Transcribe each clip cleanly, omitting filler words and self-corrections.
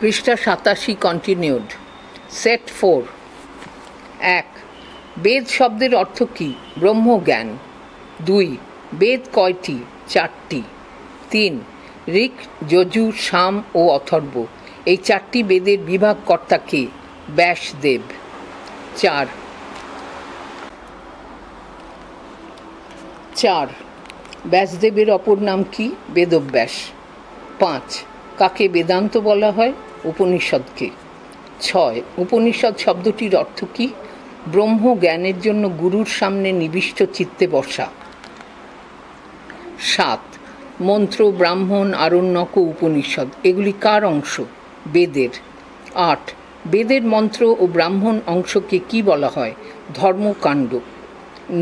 পৃষ্ঠা 87 continued. Set 4। 1. বেদ শব্দের অর্থ কী? ব্রহ্মজ্ঞান। 2. বেদ কয়টি? 4টি। 3. ঋক্, যজুঃ, সাম ও অথর্ব এই 4টি বেদের বিভাগকর্তা কে? ব্যাসদেব। 4. ব্যাসদেবের অপর নাম কি? বেদব্যাস। 5. কাকে বেদান্ত বলা হয়? উপনিষদকে। 6. উপনিষদ শব্দটির অর্থ কি? ব্রহ্ম জ্ঞানের জন্য গুরুর সামনে নিবিষ্ট চিত্তে বসা। 7. মন্ত্র, ব্রাহ্মণ, আরণ্যক ও উপনিষদ এগুলি কার অংশ? বেদের। 8. বেদের মন্ত্র ও ব্রাহ্মণ অংশকে কি বলা হয়? ধর্মকাণ্ড।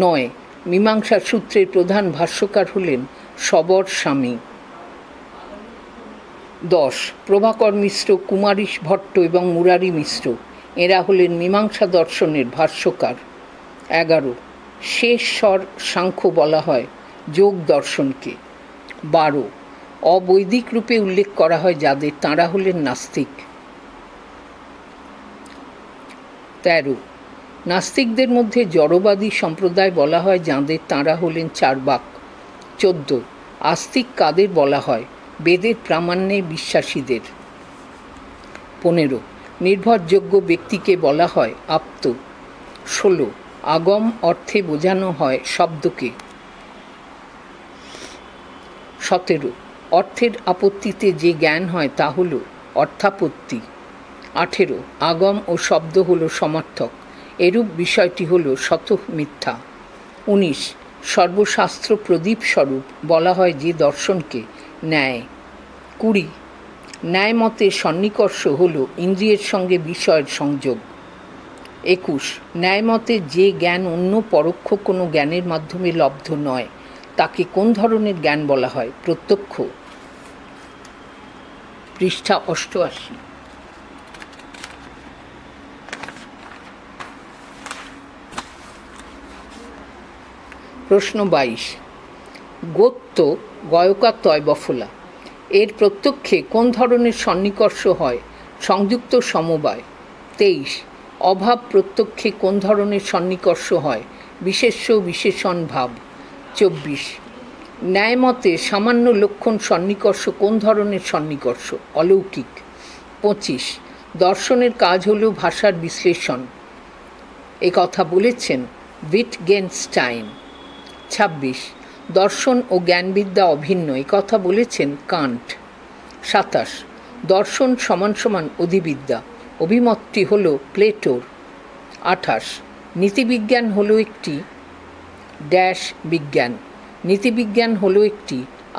9. মীমাংসা সূত্রের প্রধান ভাষ্যকার হলেন শবর স্বামী। 10. প্রভাকর মিশ্র, কুমারীশ ভট্ট এবং মুরারি মিশ্র এরা হলেন মীমাংসা দর্শনের ভাষ্যকার। 11. শেষ স্বর সাংখ্য বলা হয় যোগ দর্শনকে। 12. অবৈদিক রূপে উল্লেখ করা হয় যাদের, তাঁরা হলেন নাস্তিক। 13. নাস্তিকদের মধ্যে জড়বাদী সম্প্রদায় বলা হয় যাঁদের, তাঁরা হলেন চার্বাক। 14. আস্তিক কাদের বলা হয়? বেদের প্রামাণ্যে বিশ্বাসীদের। 15. নির্ভরযোগ্য ব্যক্তিকে বলা হয় আপ্ত। 16. আগম অর্থে বোঝানো হয় শব্দকে। 17. অর্থের আপত্তিতে যে জ্ঞান হয় তা হল অর্থাপত্তি। 18. আগম ও শব্দ হল সমার্থক, এরূপ বিষয়টি হল স্বতঃ মিথ্যা। 19. সর্বশাস্ত্র প্রদীপ স্বরূপ বলা হয় যে দর্শনকে ন্যায়। 20. ন্যায় মতে সন্নিকর্ষ হল ইন্দ্রিয়ের সঙ্গে বিষয়ের সংযোগ। 21. ন্যায় মতে যে জ্ঞান অন্য পরোক্ষ কোনো জ্ঞানের মাধ্যমে লব্ধ নয় তাকে কোন ধরনের জ্ঞান বলা হয়? প্রত্যক্ষ। পৃষ্ঠা 88। প্রশ্ন 22। গোত্য গয়কাত্বয় বফলা এর প্রত্যক্ষে কোন ধরনের সন্নিকর্ষ হয়? সংযুক্ত সমবায়। 23. অভাব প্রত্যক্ষে কোন ধরনের সন্নিকর্ষ হয়? বিশেষ্য বিশেষণ ভাব। 24. ন্যায়মতে সামান্য লক্ষণ সন্নিকর্ষ কোন ধরনের সন্নিকর্ষ? অলৌকিক। 25. দর্শনের কাজ হল ভাষার বিশ্লেষণ, এ কথা বলেছেন উইটগেনস্টাইন। 26. দর্শন ও জ্ঞানবিদ্যা অভিন্ন, এ কথা বলেছেন কান্ট। 27. দর্শন সমান সমান অধিবিদ্যা, অভিমতটি হল প্লেটোর। 28. নীতিবিজ্ঞান হল একটি ড্যাশ বিজ্ঞান, নীতিবিজ্ঞান হল একটি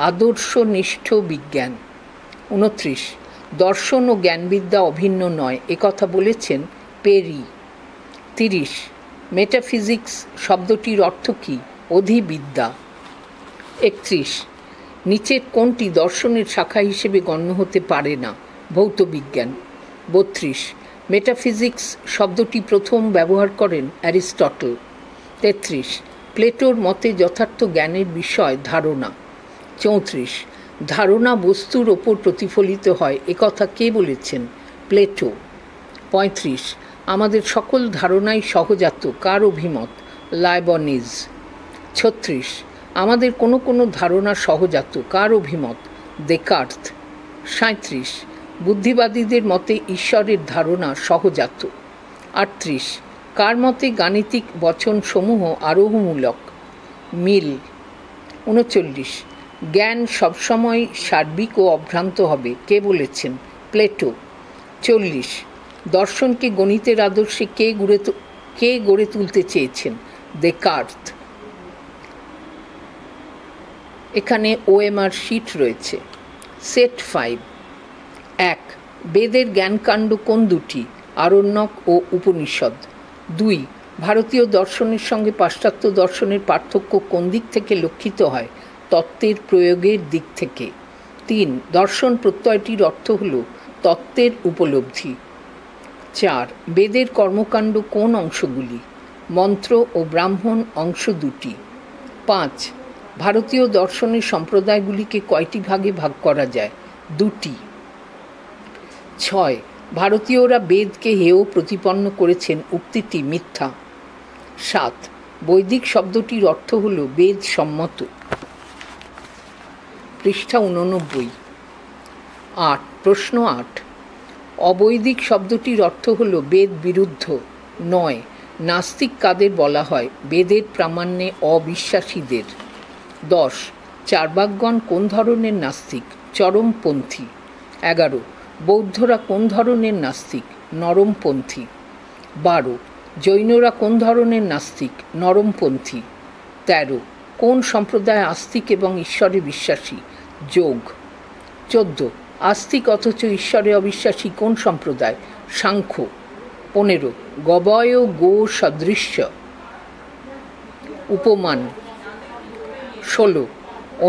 আদর্শনিষ্ঠ বিজ্ঞান। 29. দর্শন ও জ্ঞানবিদ্যা অভিন্ন নয়, এ কথা বলেছেন পেরি। 30. মেটাফিজিক্স শব্দটির অর্থ কী? অধিবিদ্যা। 31. নিচের কোনটি দর্শনের শাখা হিসেবে গণ্য হতে পারে না? ভৌতবিজ্ঞান। 32. মেটাফিজিক্স শব্দটি প্রথম ব্যবহার করেন অ্যারিস্টটল। 33. প্লেটোর মতে যথার্থ জ্ঞানের বিষয় ধারণা। 34. ধারণা বস্তুর ওপর প্রতিফলিত হয়, একথা কে বলেছেন? প্লেটো। 35. আমাদের সকল ধারণাই সহজাত, কার অভিমত? লাইবনিজ। 36. আমাদের কোনো কোনো ধারণা সহজাত, কার অভিমত? দেকার্ত। 37. বুদ্ধিবাদীদের মতে ঈশ্বরের ধারণা সহজাত। 38. কার মতে গাণিতিক বচনসমূহ আরোহমূলক? মিল। 39. জ্ঞান সবসময় সার্বিক ও অভ্রান্ত হবে, কে বলেছেন? প্লেটো। 40. দর্শনকে গণিতের আদর্শে কে গড়ে তুলতে চেয়েছেন? দেকার্ত। এখানে OMR শিট রয়েছে। সেট 5। 1. বেদের জ্ঞানকাণ্ড কোন দুটি? আরণ্যক ও উপনিষদ। 2. ভারতীয় দর্শনের সঙ্গে পাশ্চাত্য দর্শনের পার্থক্য কোন দিক থেকে লক্ষিত হয়? তত্ত্বের প্রয়োগের দিক থেকে। 3. দর্শন প্রত্যয়টির অর্থ হল তত্ত্বের উপলব্ধি। 4. বেদের কর্মকাণ্ড কোন অংশগুলি? মন্ত্র ও ব্রাহ্মণ অংশ দুটি। 5. ভারতীয় দর্শনের সম্প্রদায়গুলিকে কয়টি ভাগে ভাগ করা যায়? দুটি। ছয়, ভারতীয়রা বেদকে হেয় প্রতিপন্ন করেছেন, উক্তিটি মিথ্যা। সাত, বৈদিক শব্দটির অর্থ হল বেদ সম্মত। পৃষ্ঠা 89। প্রশ্ন 8, অবৈদিক শব্দটির অর্থ হল বেদ বিরুদ্ধ। 9, নাস্তিক কাদের বলা হয়? বেদের প্রামাণ্যে অবিশ্বাসীদের। 10, চার্বাকগণ কোন ধরনের নাস্তিক? চরমপন্থী। 11, বৌদ্ধরা কোন ধরনের নাস্তিক? নরমপন্থী। 12, জৈনরা কোন ধরনের নাস্তিক? নরমপন্থী। 13, কোন সম্প্রদায় আস্তিক এবং ঈশ্বরে বিশ্বাসী? যোগ। 14, আস্তিক অথচ ঈশ্বরে অবিশ্বাসী কোন সম্প্রদায়? সাংখ্য। 15, গবয় গো সদৃশ্য। উপমান। 16,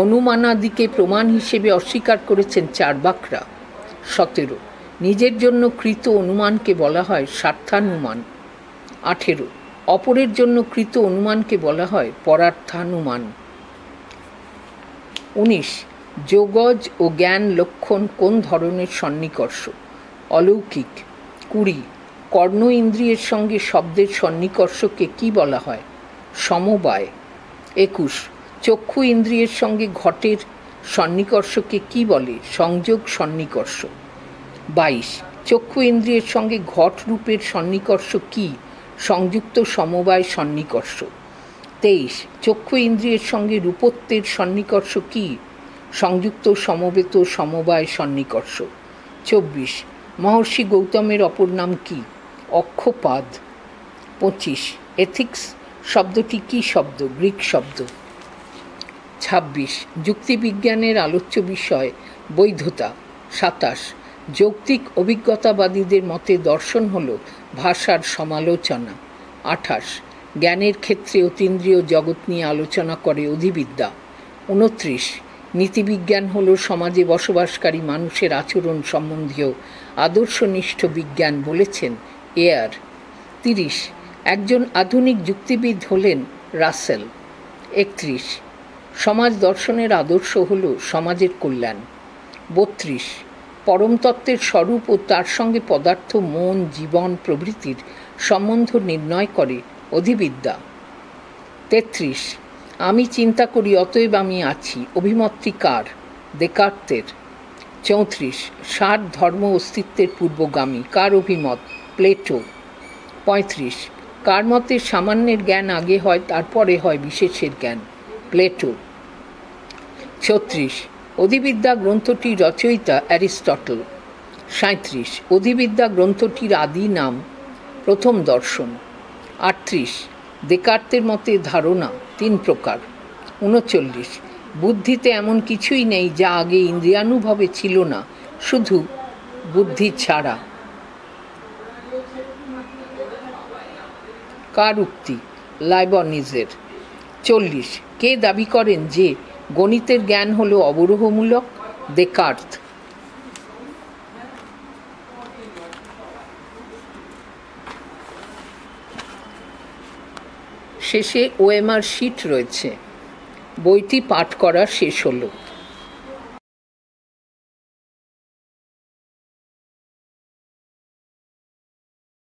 অনুমানাদিকে প্রমাণ হিসেবে অস্বীকার করেছেন চার্বাকরা। 17, নিজের জন্য কৃত অনুমানকে বলা হয় স্বার্থানুমান। 18, অপরের জন্য কৃত অনুমানকে বলা হয় পরার্থানুমান। 19, যোগজ ও জ্ঞান লক্ষণ কোন ধরনের সন্নিকর্ষ? অলৌকিক। 20, কর্ণ ইন্দ্রিয়ের সঙ্গে শব্দের সন্নিকর্ষকে কি বলা হয়? সমবায়। 21, চক্ষু ইন্দ্রিয়ের সঙ্গে ঘটের সন্নিকর্ষকে কি বলে? সংযোগ সন্নিকর্ষ। 22, চক্ষু ইন্দ্রিয়ের সঙ্গে ঘট রূপের সন্নিকর্ষ কি? সংযুক্ত সমবায় সন্নিকর্ষ। 23, চক্ষু ইন্দ্রিয়ের সঙ্গে রূপত্বের সন্নিকর্ষ কি? সংযুক্ত সমবেত সমবায় সন্নিকর্ষ। 24, মহর্ষি গৌতমের অপর নাম কি? অক্ষপাদ। 25, এথিক্স শব্দটি কি শব্দ? গ্রিক শব্দ। 26, যুক্তিবিজ্ঞানের আলোচ্য বিষয় বৈধতা। 27, যৌক্তিক অভিজ্ঞতাবাদীদের মতে দর্শন হল ভাষার সমালোচনা। 28, জ্ঞানের ক্ষেত্রে অতীন্দ্রিয় জগৎ নিয়ে আলোচনা করে অধিবিদ্যা। 29, নীতিবিজ্ঞান হল সমাজে বসবাসকারী মানুষের আচরণ সম্বন্ধীয় আদর্শনিষ্ঠ বিজ্ঞান, বলেছেন এয়ার। 30, একজন আধুনিক যুক্তিবিদ হলেন রাসেল। 31, সমাজ দর্শনের আদর্শ হল সমাজের কল্যাণ। 32, পরমতত্ত্বের স্বরূপ ও তার সঙ্গে পদার্থ, মন, জীবন প্রভৃতির সম্বন্ধ নির্ণয় করে অধিবিদ্যা। 33, আমি চিন্তা করি অতএব আমি আছি অভিমতটি কার? দেকার্তের। 34, ষাট ধর্ম অস্তিত্বের পূর্বগামী, কার অভিমত? প্লেটো। 35, কার মতে সামান্যের জ্ঞান আগে হয়, তারপরে হয় বিশেষের জ্ঞান? প্লেটো। 36, অধিবিদ্যা গ্রন্থটির রচয়িতা অ্যারিস্টটল। 37, অধিবিদ্যা গ্রন্থটির আদি নাম প্রথম দর্শন। 38, দেকার্তের মতে ধারণা 3 প্রকার। 39, বুদ্ধিতে এমন কিছুই নেই যা আগে ইন্দ্রিয়ানুভবে ছিল না, শুধু বুদ্ধি ছাড়া। কার উক্তি? লাইবনিজের। 40, কে দাবি করেন যে গণিতের জ্ঞান হল অবরোহমূলক? দেকার্ত। শেষে ওএমআর শিট রয়েছে। বইটি পাঠ করা শেষ হলো।